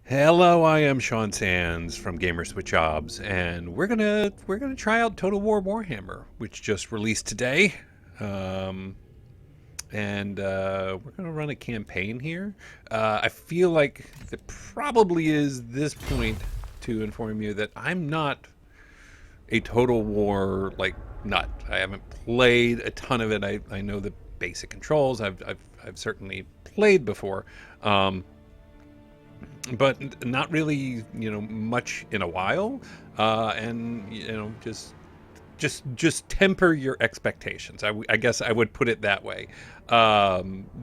Hello, I am Sean Sands from Gamers with Jobs, and we're gonna try out Total War Warhammer, which just released today, um, and we're gonna run a campaign here. I feel like there probably is this point to inform you that I'm not a Total War nut. I haven't played a ton of it. I know the basic controls. I've certainly played before. But not really, much in a while. And just temper your expectations. I guess I would put it that way,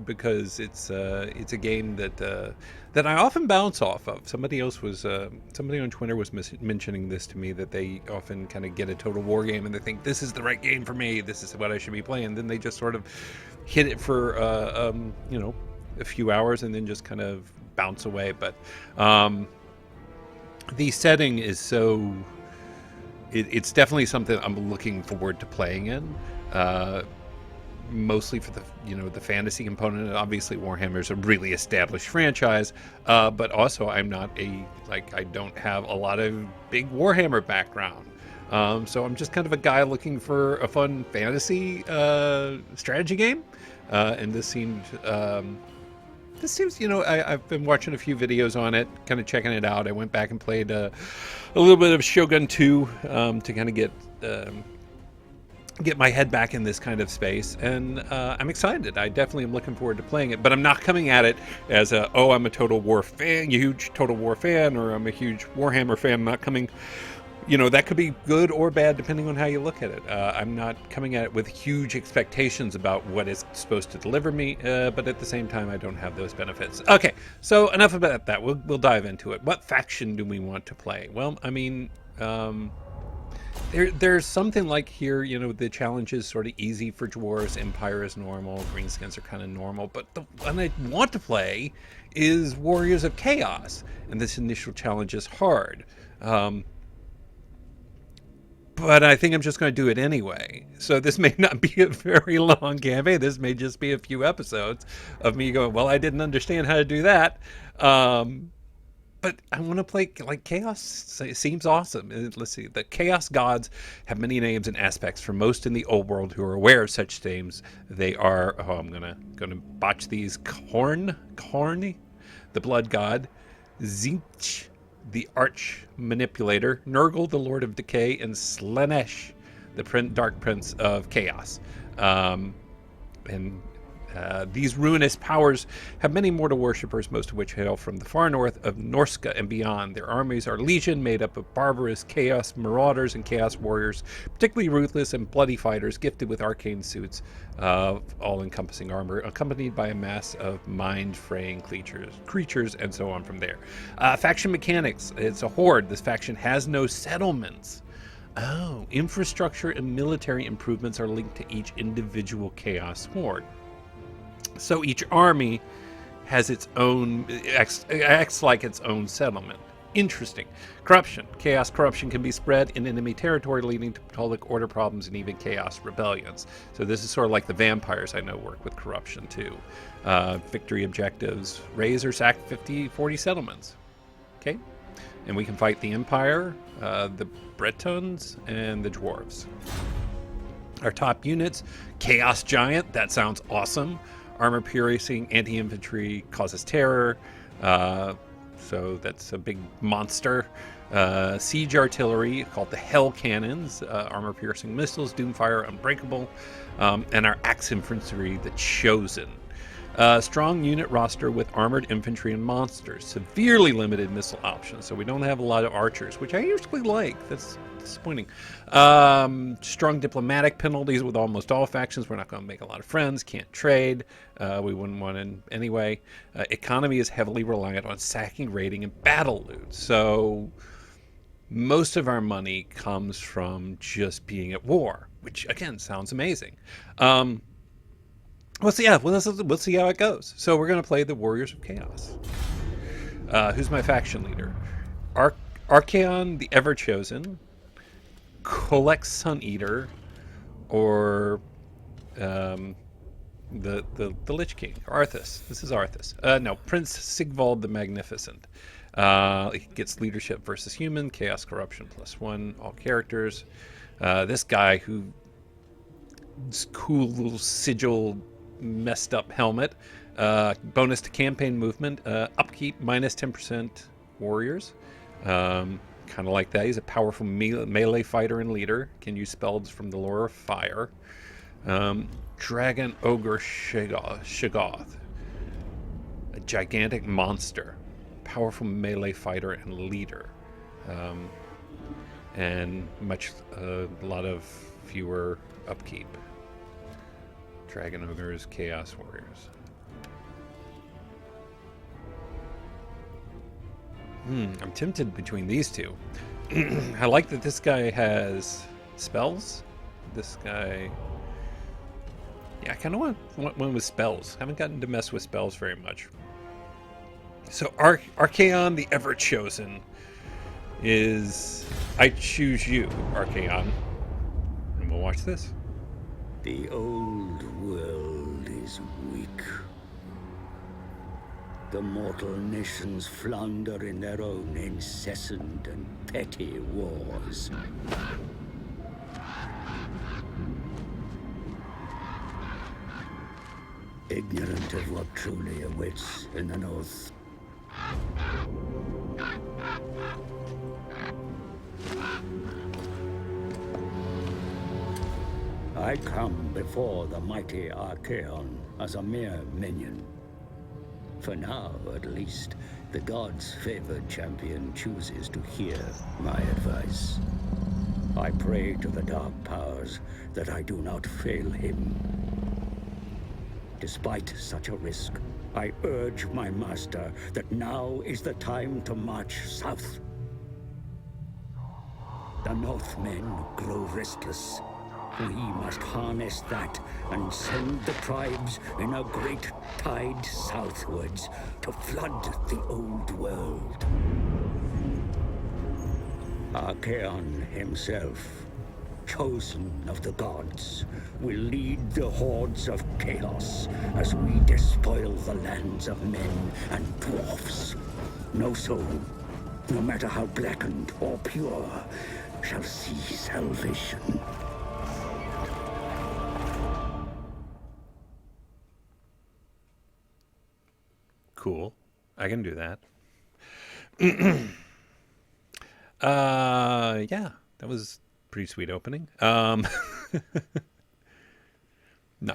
because it's a game that I often bounce off of. Somebody on Twitter was mentioning this to me, that they often kind of get a Total War game and they think this is the right game for me. This is what I should be playing. Then they just sort of hit it for a few hours and then just kind of bounce away. But the setting is so it's definitely something I'm looking forward to playing in, mostly for the fantasy component. Obviously Warhammer's a really established franchise, but also I don't have a lot of big Warhammer background. So I'm just kind of a guy looking for a fun fantasy strategy game, and this seems, I've been watching a few videos on it, kind of checking it out. I went back and played a little bit of Shogun 2, to kind of get my head back in this kind of space, and I'm excited. I definitely am looking forward to playing it, but I'm not coming at it as I'm a Total War fan, huge Total War fan, or I'm a huge Warhammer fan. I'm not coming. That could be good or bad depending on how you look at it. I'm not coming at it with huge expectations about what it's supposed to deliver me, but at the same time, I don't have those benefits. Okay, so enough about that. We'll dive into it. What faction do we want to play? Well, I mean, there's something like here, the challenge is sort of easy for dwarves. Empire is normal. Greenskins are kind of normal. But the one I want to play is Warriors of Chaos, and this initial challenge is hard. But I think I'm just going to do it anyway. So this may not be a very long campaign. This may just be a few episodes of me going, well, I didn't understand how to do that. But I want to play like Chaos. It seems awesome. Let's see. The Chaos gods have many names and aspects. For most in the old world who are aware of such names, they are. Oh, I'm gonna botch these. Korn, the blood god. Zinch, the arch manipulator. Nurgle, the lord of decay, and Slanesh, the dark prince of chaos. And these ruinous powers have many mortal worshippers, most of which hail from the far north of Norska and beyond. Their armies are legion, made up of barbarous chaos marauders and chaos warriors, particularly ruthless and bloody fighters, gifted with arcane suits, all-encompassing armor, accompanied by a mass of mind-fraying creatures, and so on from there. Faction mechanics. It's a horde. This faction has no settlements. Oh, infrastructure and military improvements are linked to each individual chaos horde. So each army has its own, acts like its own settlement. Interesting. Corruption. Chaos corruption can be spread in enemy territory, leading to public order problems and even chaos rebellions. So this is sort of like the vampires I know work with corruption too. Victory objectives. Raise or sack 40 settlements. Okay? And we can fight the Empire, the Bretons, and the Dwarves. Our top units. Chaos Giant. That sounds awesome. Armor piercing, anti-infantry, causes terror. So that's a big monster. Siege artillery, called the Hell Cannons. Armor piercing missiles, Doomfire, Unbreakable. And our axe infantry, the Chosen. Strong unit roster with armored infantry and monsters. Severely limited missile options, so we don't have a lot of archers, which I usually like. That's disappointing. Strong diplomatic penalties with almost all factions. We're not going to make a lot of friends. Can't trade. We wouldn't want to anyway. Economy is heavily reliant on sacking, raiding, and battle loot. So most of our money comes from just being at war, which again sounds amazing. We'll see how it goes. So we're going to play the Warriors of Chaos. Who's my faction leader? Archaon, the Ever-Chosen, Kolek Sun Eater, or the Lich King, Arthas. This is Arthas. No, Prince Sigvald the Magnificent. It gets leadership versus human, chaos corruption +1, all characters. This guy who cool little sigil messed up helmet. Bonus to campaign movement. Upkeep -10% warriors. Kind of like that. He's a powerful melee fighter and leader. Can use spells from the lore of fire. Dragon Ogre Shoggoth. A gigantic monster. Powerful melee fighter and leader. And a lot of fewer upkeep. Dragon Ogres, Chaos Warriors. I'm tempted between these two. I like that this guy has spells. This guy... Yeah, I kind of want one with spells. Haven't gotten to mess with spells very much. So Archaon the Ever-Chosen is... I choose you, Archaon. And we'll watch this. The old world is weak. The mortal nations flounder in their own incessant and petty wars. Ignorant of what truly awaits in the north. I come before the mighty Archaon as a mere minion. For now, at least, the gods' favored champion chooses to hear my advice. I pray to the dark powers that I do not fail him. Despite such a risk, I urge my master that now is the time to march south. The Northmen grow restless. We must harness that and send the tribes in a great tide southwards to flood the old world. Archaon himself, chosen of the gods, will lead the hordes of chaos as we despoil the lands of men and dwarfs. No soul, no matter how blackened or pure, shall see salvation. Cool. I can do that. Yeah, that was a pretty sweet opening. Not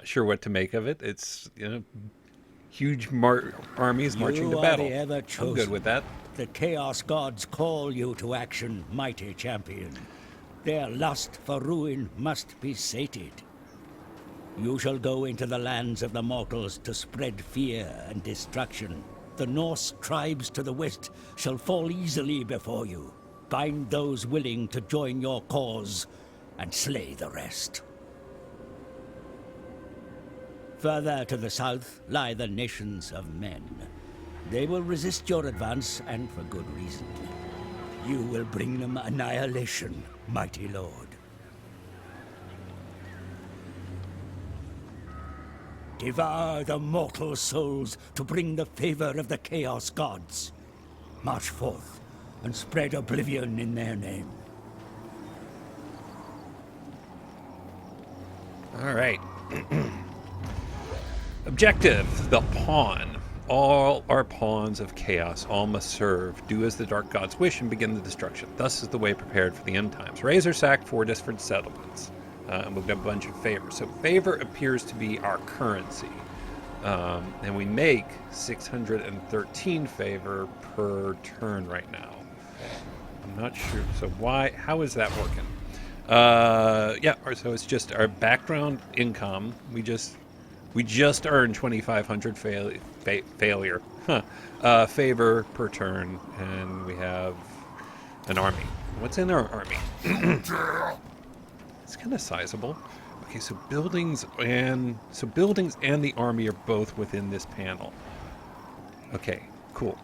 sure what to make of it. It's, huge armies marching to battle. I'm good with that. The Chaos Gods call you to action, mighty champion. Their lust for ruin must be sated. You shall go into the lands of the mortals to spread fear and destruction. The Norse tribes to the west shall fall easily before you. Bind those willing to join your cause, and slay the rest. Further to the south lie the nations of men. They will resist your advance, and for good reason. You will bring them annihilation, mighty lord. Devour the mortal souls to bring the favor of the Chaos Gods. March forth and spread oblivion in their name. All right. Objective, the pawn. All are pawns of chaos. All must serve. Do as the dark gods wish and begin the destruction. Thus is the way prepared for the end times. Raise or sack 4 different settlements. And we've got a bunch of favor. So favor appears to be our currency. And we make 613 favor per turn right now. I'm not sure. So how is that working? Yeah, so it's just our background income. We just earned 2,500 failure. Favor per turn, and we have an army. What's in our army? It's kind of sizable. Okay, so buildings and the army are both within this panel. Okay, cool.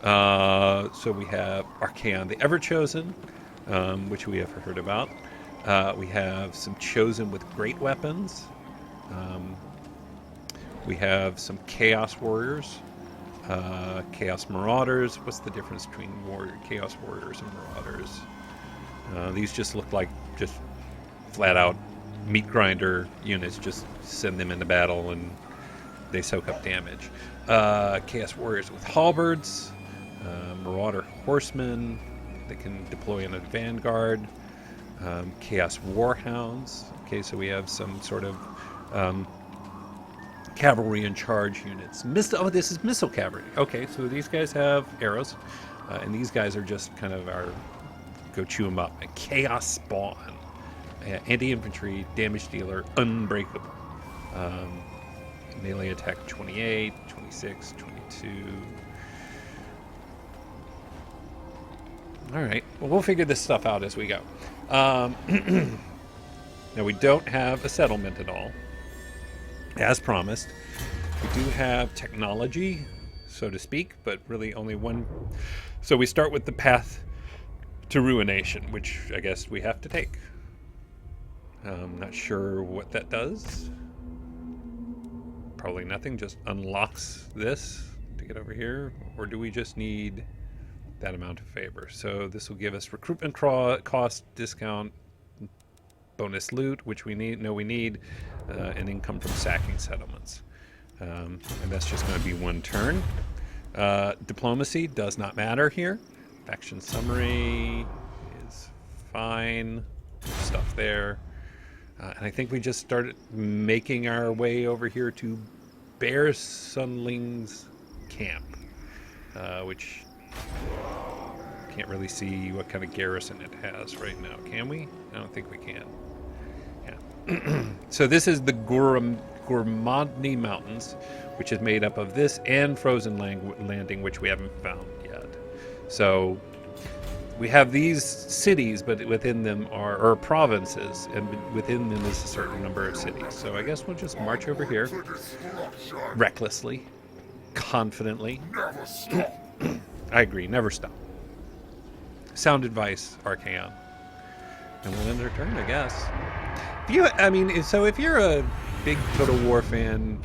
So we have Archaon the Ever-Chosen, which we have heard about. We have some chosen with great weapons. We have some Chaos Warriors. Chaos Marauders. What's the difference between Chaos Warriors and Marauders? These just look like just flat out meat grinder units. Just send them into battle and they soak up damage. Chaos Warriors with halberds. Marauder Horsemen. They can deploy in a vanguard. Chaos Warhounds. Okay, so we have some sort of cavalry and charge units. Oh, this is missile cavalry. Okay, so these guys have arrows, and these guys are just kind of our go chew them up. A chaos spawn, anti-infantry, damage dealer, unbreakable. Melee attack 28, 26, 22. All right. Well, we'll figure this stuff out as we go. Now, we don't have a settlement at all, as promised. We do have technology, so to speak, but really only one. So we start with the path to ruination, which I guess we have to take. I'm not sure what that does. Probably nothing, just unlocks this to get over here. Or do we just need that amount of favor? So this will give us recruitment cost discount, bonus loot, which we need, and income from sacking settlements. And that's just going to be one turn. Diplomacy does not matter here. Faction summary is fine. Stuff there. And I think we just started making our way over here to Bear Sunling's camp, which can't really see what kind of garrison it has right now. Can we? I don't think we can. Yeah. So this is the Gourmandny Mountains, which is made up of this and Frozen Landing, which we haven't found yet. So we have these cities, but within them are provinces, and within them is a certain number of cities. So I guess we'll just march over here, recklessly, confidently. I agree, never stop. Sound advice, Archaon. And we'll end our turn, I guess. If you're a big Total War fan,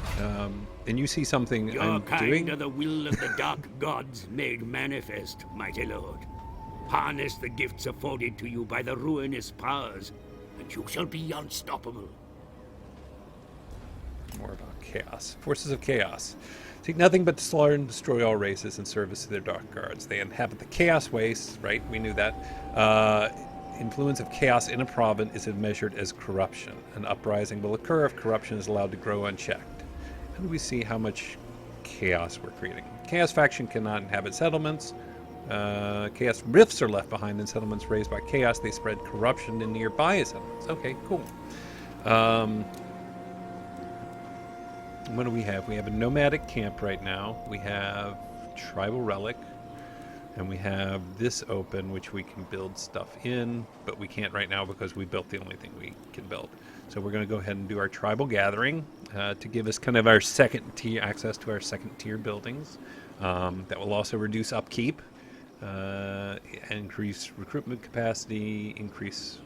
and you see something Your I'm kind doing, are the will of the dark gods made manifest, mighty lord. Harness the gifts afforded to you by the ruinous powers, and you shall be unstoppable. more about chaos. Forces of chaos. Seek nothing but to slaughter and destroy all races in service to their dark guards. They inhabit the chaos wastes, right? We knew that. Influence of chaos in a province is measured as corruption. An uprising will occur if corruption is allowed to grow unchecked. How do we see how much chaos we're creating? Chaos faction cannot inhabit settlements. Chaos rifts are left behind in settlements raised by chaos. They spread corruption in nearby settlements. Okay, cool. What do we have? We have a nomadic camp right now. We have tribal relic. And we have this open, which we can build stuff in, but we can't right now because we built the only thing we can build. So we're going to go ahead and do our tribal gathering to give us kind of our second tier access to our second tier buildings. That will also reduce upkeep, increase recruitment capacity, increase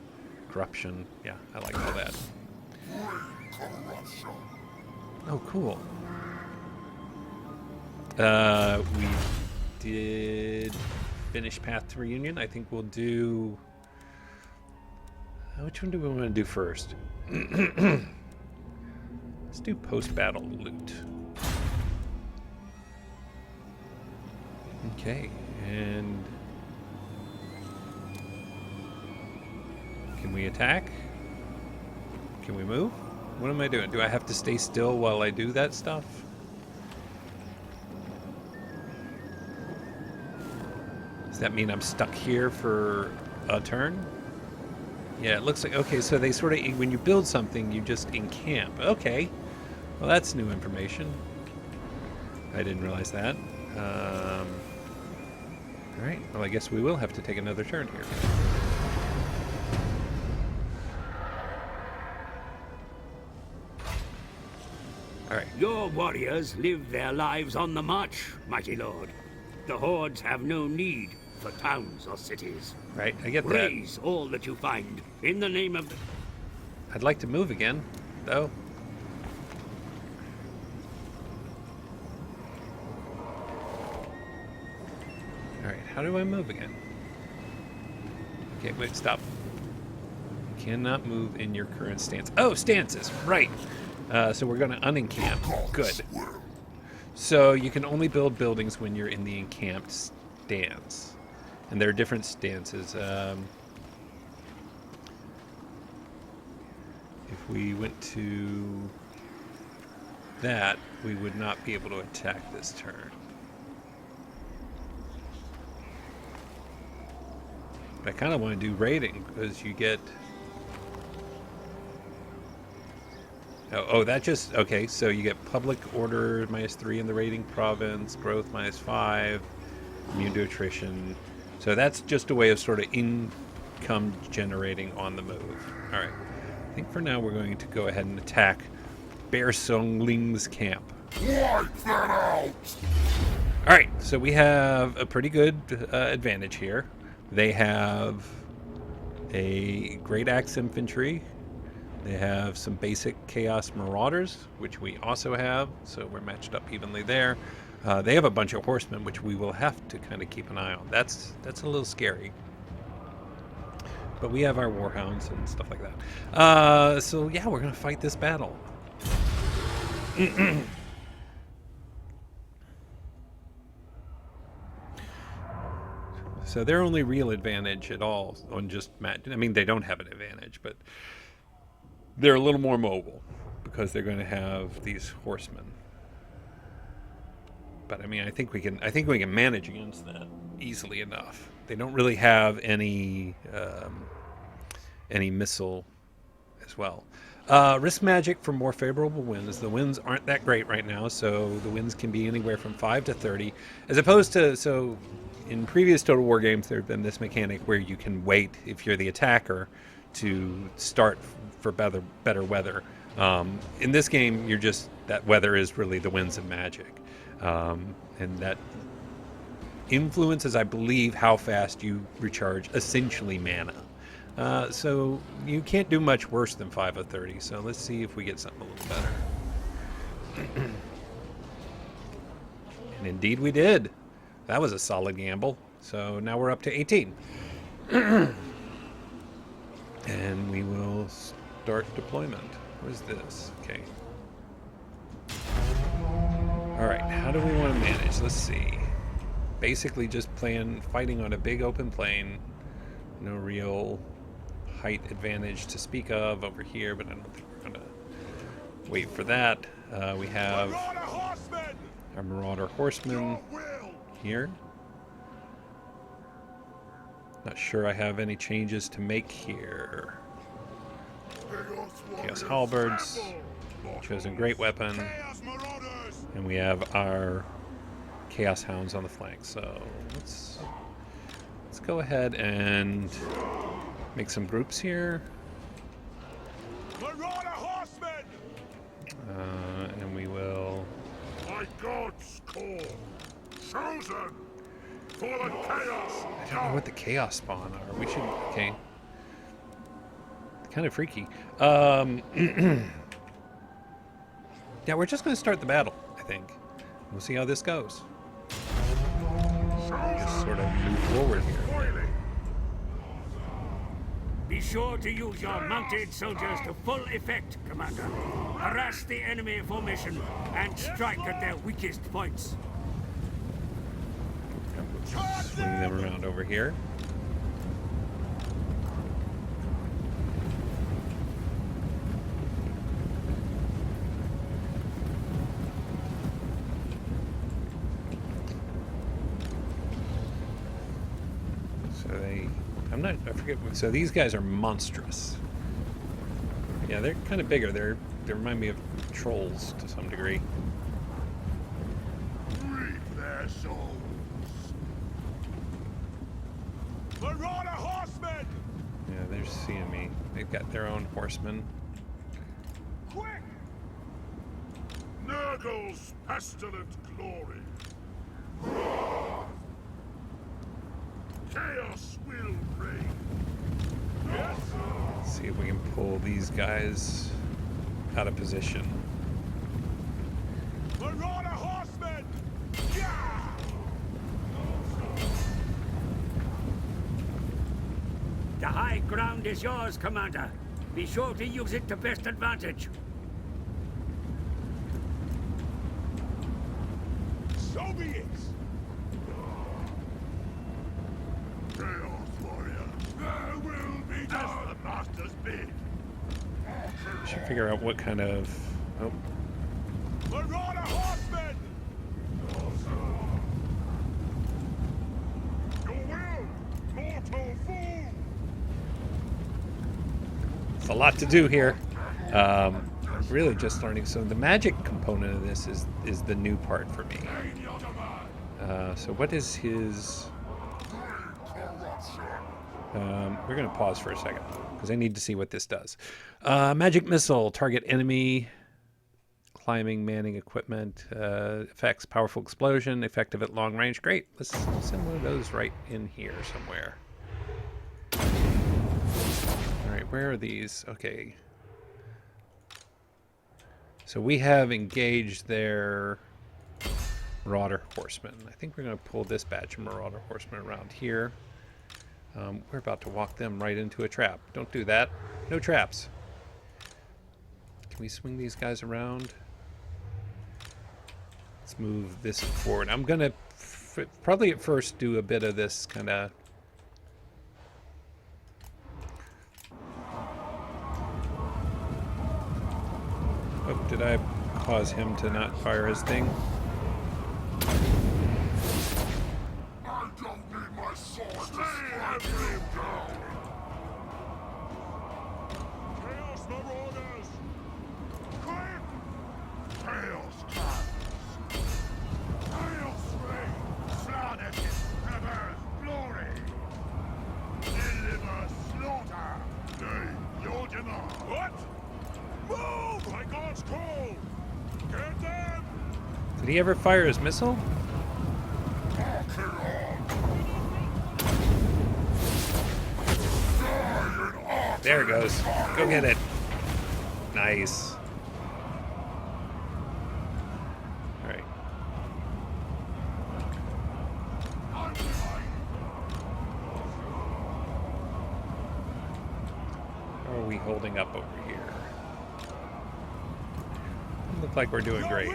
corruption. Yeah, I like all that. Oh, cool. We did finish Path to Reunion. I think we'll do... which one do we want to do first? Let's do post-battle loot. Okay, and... can we attack? Can we move? What am I doing? Do I have to stay still while I do that stuff? Does that mean I'm stuck here for a turn? Yeah, it looks like... okay, so they sort of... when you build something, you just encamp. Okay. Well, that's new information. I didn't realize that. Alright, well, I guess we will have to take another turn here. Alright. Your warriors live their lives on the march, mighty lord. The hordes have no need for towns or cities. Right, I get that. Raise all that you find in the name of the... I'd like to move again, though. Alright, how do I move again? Okay, wait, stop. Cannot move in your current stance. Oh, stances, right. So we're going to unencamp. Good. So you can only build buildings when you're in the encamped stance. And there are different stances. If we went to that, we would not be able to attack this turn. But I kind of want to do raiding because you get... Oh, that just... Okay, so you get public order -3 in the raiding province, growth -5, immune to attrition. So that's just a way of sort of income generating on the move. All right. I think for now we're going to go ahead and attack Bear Songling's camp. Wipe that out! All right, so we have a pretty good advantage here. They have a great axe infantry. They have some basic chaos marauders, which we also have, so we're matched up evenly there. They have a bunch of horsemen, which we will have to kind of keep an eye on. That's a little scary. But we have our warhounds and stuff like that. So yeah, we're going to fight this battle. So their only real advantage at all on just I mean, they don't have an advantage, but they're a little more mobile because they're going to have these horsemen. But I mean, I think we can manage against that easily enough. They don't really have any missile as well. Risk magic for more favorable winds. The winds aren't that great right now, so the winds can be anywhere from 5 to 30, as opposed to in previous Total War games, there have been this mechanic where you can wait if you're the attacker to start for better weather. In this game, that weather is really the winds of magic, and that influences, I believe, how fast you recharge essentially mana. So you can't do much worse than 5 of 30. So let's see if we get something a little better. And indeed we did. That was a solid gamble. So now we're up to 18. And we will start deployment. What is this? Okay. All right, how do we want to manage? Let's see. Basically just fighting on a big open plain. No real height advantage to speak of over here, but I don't think we're going to wait for that. We have our Marauder Horsemen here. Not sure I have any changes to make here. Chaos Halberds, chosen great weapon, and we have our Chaos Hounds on the flank. So let's go ahead and make some groups here. And we will... My God's call, chosen for the chaos. I don't know what the chaos spawn are. We should... Okay. Kind of freaky. Yeah, we're just going to start the battle, I think. We'll see how this goes. Just sort of move forward here. Be sure to use your mounted soldiers to full effect, Commander. Harass the enemy formation and strike at their weakest points. Swing them around over here. I forget. So these guys are monstrous. Yeah, they're kind of bigger. They remind me of trolls to some degree. Reap their souls. Marauder horsemen! Yeah, they're seeing me. They've got their own horsemen. Quick! Nurgle's pestilent glory. Chaos will reign. Yes, Let's see if we can pull these guys out of position. Marauder horsemen! Yeah! high ground is yours, Commander. Be sure to use it to best advantage. So be it! Chaos Warrior, there will be just the Master's bid. Should figure out what kind of... Oh, Marauder horsemen! Your will, mortal fool! it's a lot to do here. Really just learning. So the magic component of this is the new part for me. So what is his... we're going to pause for a second because I need to see what this does. Magic missile, target enemy, climbing, manning equipment, effects, powerful explosion, effective at long range. Great. Let's send one of those right in here somewhere. All right, where are these? Okay. So we have engaged their Marauder Horsemen. I think we're going to pull this batch of Marauder Horsemen around here. We're about to walk them right into a trap. Don't do that. No traps. Can we swing these guys around? Let's move this forward. I'm going to probably at first do a bit of this kind of... Oh, did I cause him to not fire his thing? I don't need my sword to strike him down! Chaos Marauders! Quick! Chaos comes! Chaos reigns! Flood his perverse glory! Deliver slaughter! Nay, your demand! What? Move! By God's call! Get them! Did he ever fire his missile? There it goes. Go get it. Nice. All right. How are we holding up over here? Look like we're doing great.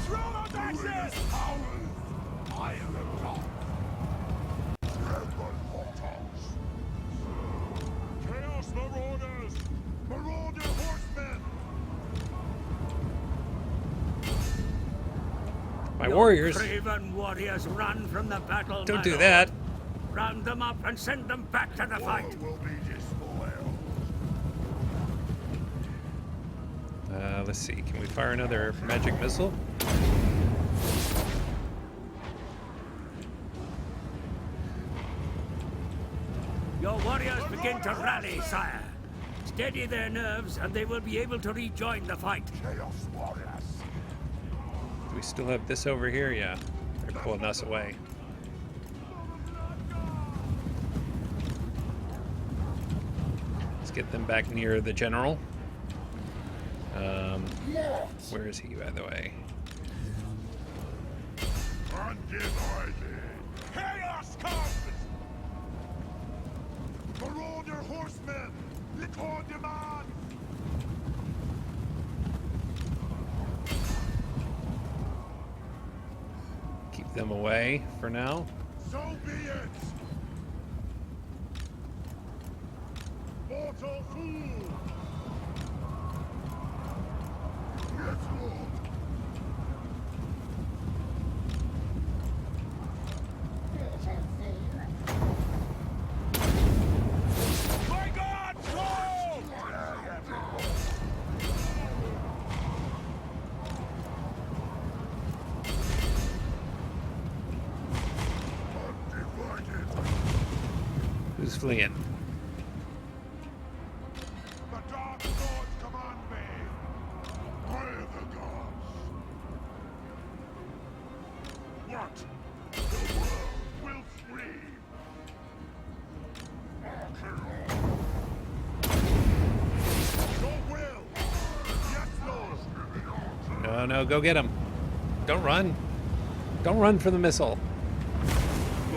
Throw out axes! I am the God. Tremble, mortals! Chaos Marauders! Marauder horsemen! My warriors. Craven warriors run from the battle. Don't my do lord. that. Round them up and send them back to the fight. War will be despoiled. Let's see. Can we fire another magic missile? Your warriors begin to rally, sire. Steady their nerves, and they will be able to rejoin the fight. Chaos Warriors! Do we still have this over here? Yeah. They're pulling us away. Let's get them back near the general. Where is he, by the way? Undivided! Chaos comes! Marauder horsemen! Liquor demand! Keep them away for now. So be it! Mortal fool! Yes, Lord! My God, go! Undivided! Who's fleeing? The Dark Lords command me! Pray the gods! What? The world will free! Your will! Yes, Lord! No, no, go get him. Don't run. Don't run for the missile.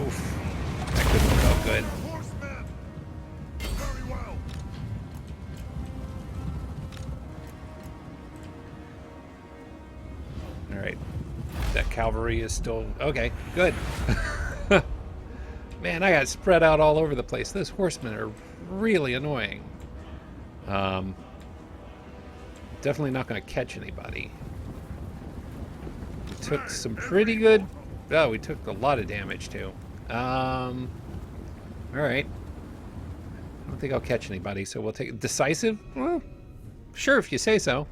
Oof. That couldn't have felt good. Horsemen! cavalry is still... Okay, good. Man, I got spread out all over the place. Those horsemen are really annoying. Definitely not going to catch anybody. We took some pretty good... Oh, we took a lot of damage, too. Alright. I don't think I'll catch anybody, so we'll take it. Decisive? Well, sure, if you say so.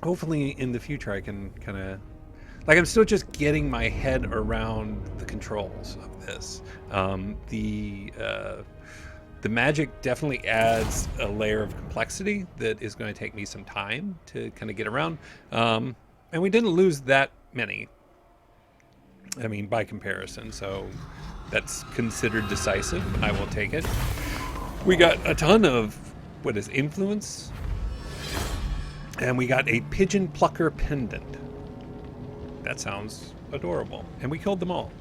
Hopefully in the future I can kind of... Like, I'm still just getting my head around the controls of this. The magic definitely adds a layer of complexity that is going to take me some time to kind of get around. And we didn't lose that many. I mean, by comparison, so that's considered decisive. I will take it. We got a ton of, what is influence? And we got a pigeon plucker pendant. That sounds adorable. And we killed them all.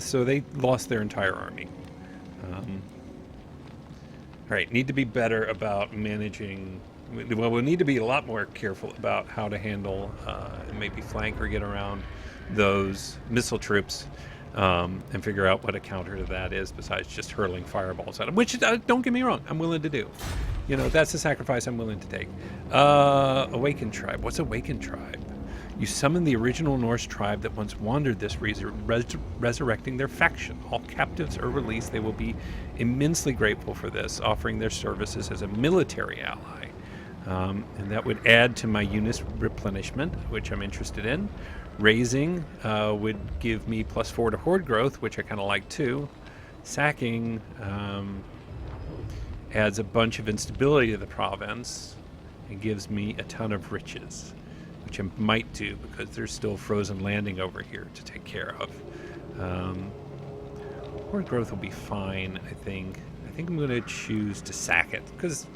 So they lost their entire army. All right, need to be better about managing... Well, we'll need to be a lot more careful about how to handle and maybe flank or get around those missile troops and figure out what a counter to that is besides just hurling fireballs at them, which, don't get me wrong, I'm willing to do. You know, that's a sacrifice I'm willing to take. Awakened tribe. What's Awakened tribe? You summon the original Norse tribe that once wandered this resurrecting their faction. All captives are released. They will be immensely grateful for this, offering their services as a military ally. And that would add to my unit's replenishment, which I'm interested in. Raising would give me +4 to horde growth, which I kind of like too. Sacking adds a bunch of instability to the province and gives me a ton of riches, which I might do because there's still frozen landing over here to take care of. Horde growth will be fine, I think. I think I'm going to choose to sack it because.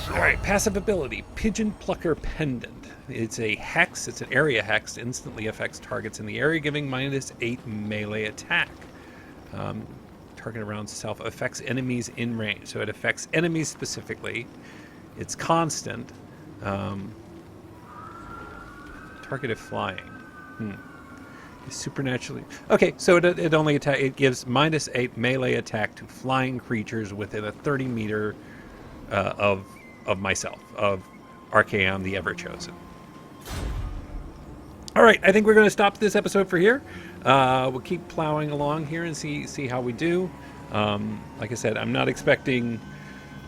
Alright, passive ability, Pigeon Plucker Pendant. It's a hex, it's an area hex, instantly affects targets in the area, giving -8 melee attack. Target around self affects enemies in range, so it affects enemies specifically. It's constant. Targeted flying. Supernaturally okay, so it only attack. It gives -8 melee attack to flying creatures within a 30 meter of myself, of Archaon the Everchosen. All right, I think we're going to stop this episode for here. We'll keep plowing along here and see how we do. Like I said, I'm not expecting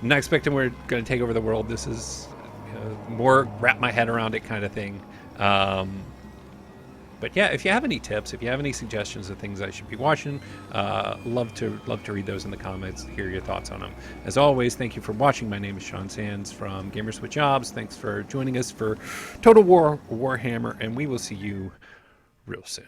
we're going to take over the world. This is more wrap my head around it kind of thing. But yeah, if you have any tips, if you have any suggestions of things I should be watching, love to read those in the comments, hear your thoughts on them. As always, thank you for watching. My name is Sean Sands from Gamers with Jobs. Thanks for joining us for Total War Warhammer, and we will see you real soon.